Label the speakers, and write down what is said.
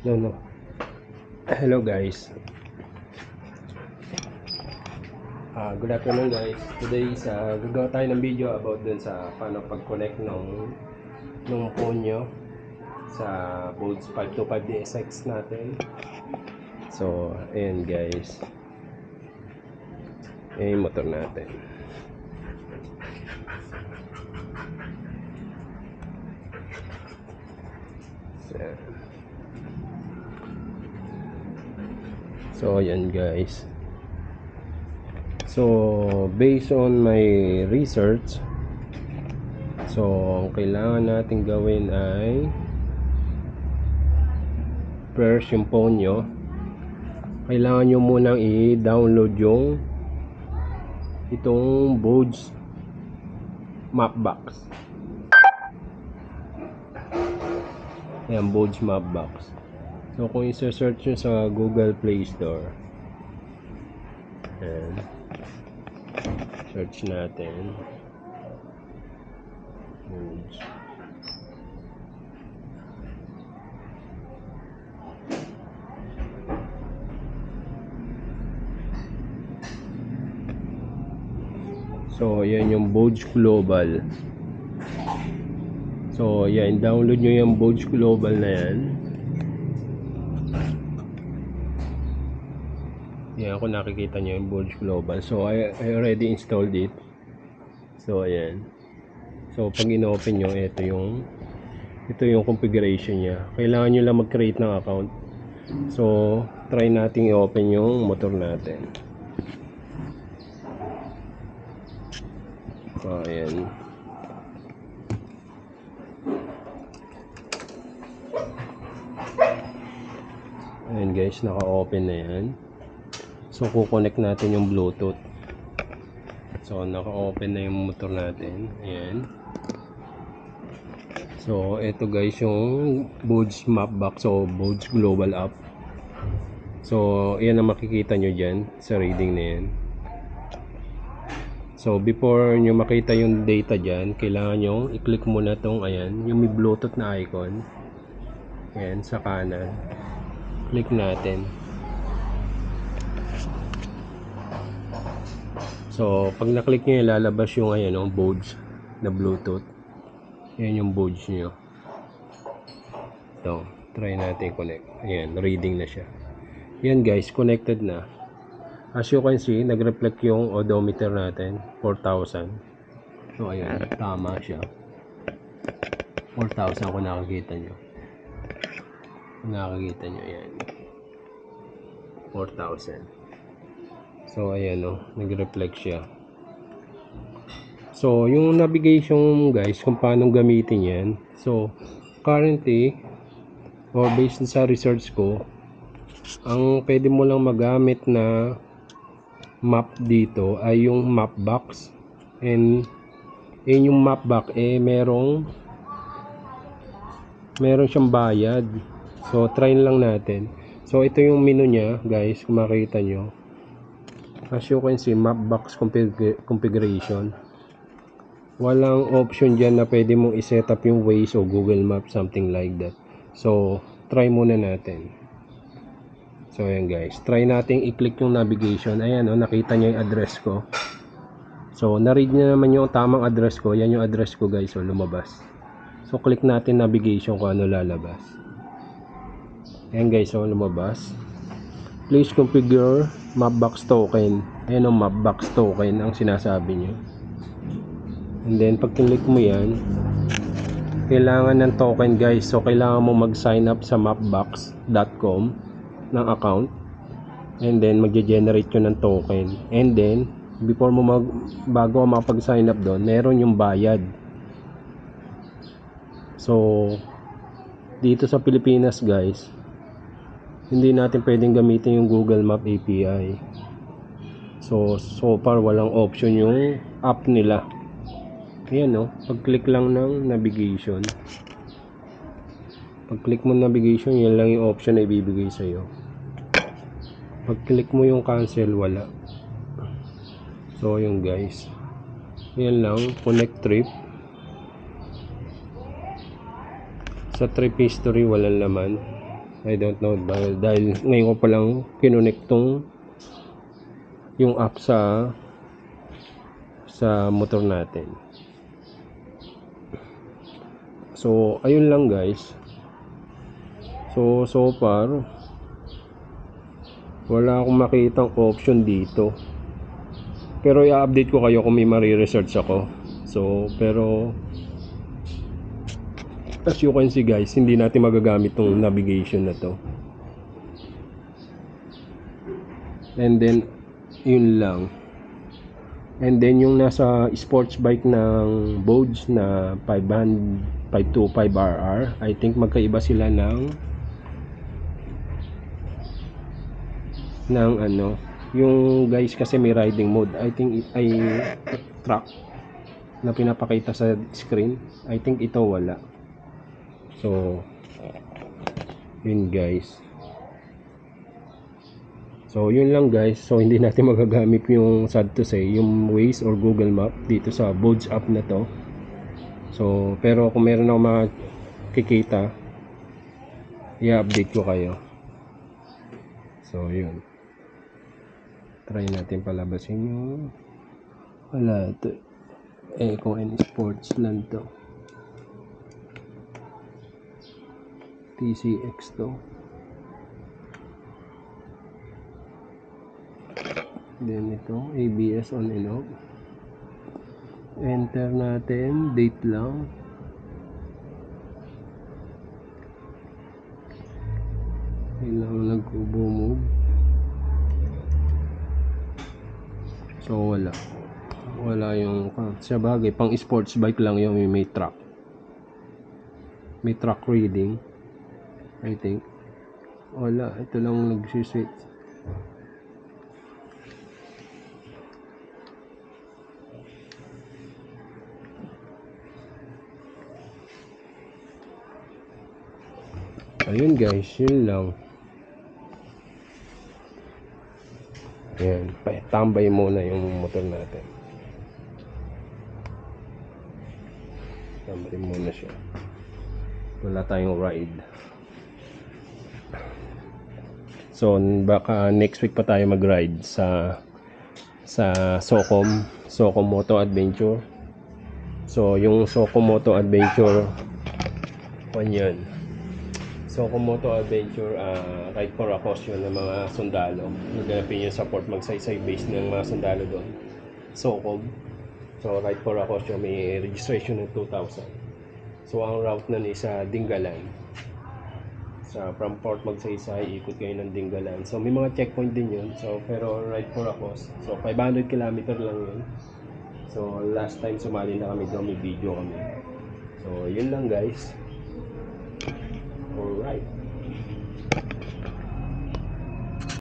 Speaker 1: No. Hello guys. Good afternoon guys. Today is gagawa tayo ng video about dun sa paano pag-connect nung phone nyo sa Bodes 525DSX natin. So, ayan guys. Ayan yung motor natin. So, ayan guys. So, based on my research, so, ang kailangan natin gawin ay first, yung phone nyo, kailangan nyo munang i-download yung itong Bodes Mapbox. Ayan, Bodes Mapbox. So, kung isa-search nyo sa Google Play Store, ayan, search natin Bodes. So, ayan yung Bodes Global. So, ayan, download nyo yung Bodes Global na yan. Yan, kung nakikita nyo yung Bodes Global. So, I already installed it. So, ayan. So, pag in-open nyo, ito yung configuration nya. Kailangan nyo lang mag-create ng account. So, try natin i-open yung motor natin. So, ayan. Ayan guys, naka-open na yan. So, kukonect natin yung Bluetooth. So, naka-open na yung motor natin. Ayan. So, ito guys yung Bodes Mapbox o Bodes Global app. So, ayan ang makikita nyo dyan sa reading na yan. So, before nyo makita yung data dyan, kailangan nyo i-click muna tong, ayan, yung may Bluetooth na icon. Ayan, sa kanan. Click natin. So, pag na-click nyo, lalabas yung ayan, yung Bodes na Bluetooth. Ayan yung Bodes nyo. So, try natin connect. Ayan, reading na siya. Ayan guys, connected na. As you can see, nag-reflect yung odometer natin, 4,000. So, ayan, tama siya. 4,000 kung nakikita nyo. Kung nakikita nyo, ayan. 4,000. So, ayan o, nag-reflect siya. So, yung navigation guys, kung paano gamitin yan. So, currently, or based sa research ko, ang pwede mo lang magamit na map dito ay yung Mapbox. And, yung Mapbox, meron siyang bayad. So, try lang natin. So, ito yung menu niya guys, kung makita nyo. As you can see, Mapbox configuration. Walang option dyan na pwede mong iset up yung Waze o Google Maps, something like that. So, try muna natin. So, ayan guys. Try natin i-click yung navigation. Ayan o, nakita nyo yung address ko. So, na-read nyo naman yung tamang address ko. Yan yung address ko guys. So, lumabas. So, click natin navigation kung ano lalabas. Ayan guys, so lumabas. Please configure Mapbox token. Ayan ang Mapbox token ang sinasabi nyo. And then pag click mo yan, kailangan ng token guys. So kailangan mo mag-sign up sa mapbox.com ng account. And then magge-generate yun ng token. And then before mo bago makapag-sign up doon, meron yung bayad. So dito sa Pilipinas guys, hindi natin pwedeng gamitin yung Google Map API. So far walang option yung app nila. Ayan no, pag-click lang ng navigation. Pag-click mo navigation, yan lang yung option na ibibigay sa'yo. Pag-click mo yung cancel, wala. So, yun guys. Yan lang, connect trip. Sa trip history walang laman. I don't know dahil ngayon ko pa lang kinonect tong yung app sa motor natin. So ayun lang guys. So far wala akong makitang option dito. Pero i-update ko kayo kung may mare-research ako. So pero as you can see guys, hindi natin magagamit tong navigation na to. And then yun lang. And then yung nasa sports bike ng Bodes na 525RR, I think magkaiba sila ng ano, yung guys kasi may riding mode. I think ay track na pinapakita sa screen. I think ito wala. So yun guys. So yun lang guys. So hindi natin magagamit yung sad to say yung Waze or Google Map dito sa Bodes app na to. So pero kung meron ako makikita, i-update ko kayo. So yun. Try natin palabasin yung wala ito. Eco and Sports lang to. TCX to. Then ito ABS on and off. Enter natin, date lang. Kailangan nag-ubo move. So wala yung sa bagay pang sports bike lang yung may track reading. I think wala, ito lang nagsisit. Ayun guys, yun lang. Ayan, tambay muna yung motor natin. Tambay muna siya. Wala tayong ride. So baka next week pa tayo mag-ride sa Socom Moto Adventure. So yung Socom Moto Adventure yan. Socom Moto Adventure, ride for a cause yun ng mga sundalo. Naganapin yung support magsaysay base ng mga sundalo doon. Socom. So ride for a cause yun, may registration ng 2,000. So ang route nun is sa Dingalan. From Port Magsaysay, ikot kayo ng Dingalan. So may mga checkpoint din yun. So pero ride for a cause. So 500 km lang yun. So last time sumali na kami doon, may video kami. So yun lang guys. Alright.